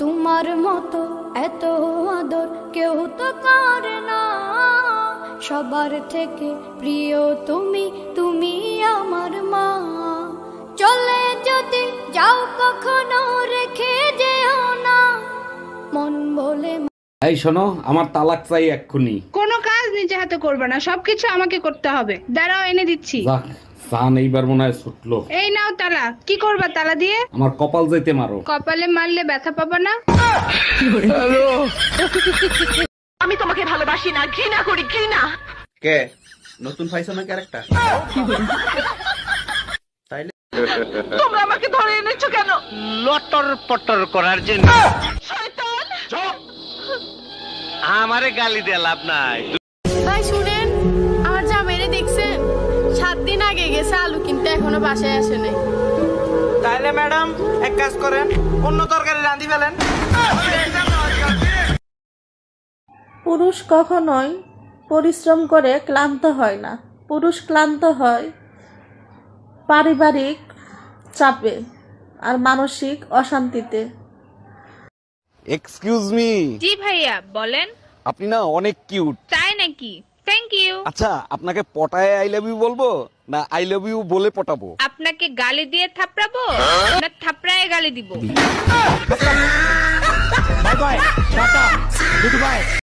তোমার মতো এত আদর কেউ তো করে না, সবার থেকে প্রিয় তুমি, তুমি আমার মা। চলে যদি যাও কখনো রেখে যেও না মন বলে। এই শোনো, আমার তালাক চাই এক্ষুনি। কোনো কাজ নিজে হাতে করবে না, সবকিছু আমাকে করতে হবে। দাঁড়াও, এনে দিচ্ছি। যাক, জান এইবার মনে হয় ছুটলো। এই নাও তালা। কি করবা তালা দিয়ে? আমার কপাল যাইতে মারো। কপালে মারলে ব্যথা পাবা না। আমি তোমাকে ভালোবাসি না, ঘৃণা করি, ঘৃণা। কে নতুন পাইছো না ক্যারেক্টার? তাইলে তোমরা আমাকে ধরে এনেছো কেন? লটর পটর করার জন্য। শয়তান! আমারে গালি দিয়ে লাভ নাই। ভাই শুনেন, আমার জামাইরে দেখছেন? 7 দিন আগে গেছে আলু কিনতে, এখনো বাসায় আসে নাই। তাইলে ম্যাডাম এক কাজ করেন, অন্য তরকারি রাঁধি ফেলেন। পুরুষ কখনোই পরিশ্রম করে ক্লান্ত হয় না। পুরুষ ক্লান্ত হয় পারিবারিক চাপে আর মানসিক অশান্তিতে। Excuse me. জি ভাইয়া, বলেন। আপনি না অনেক কিউট। তাই নাকি? Thank you. আচ্ছা, আপনাকে পটায় আই লাভ ইউ বলবো না আই লাভ ইউ বলে পটাবো? আপনাকে গালি দিয়ে থাপড়াবো না থাপড়ায় গালি দিব? Bye bye, tata, good bye.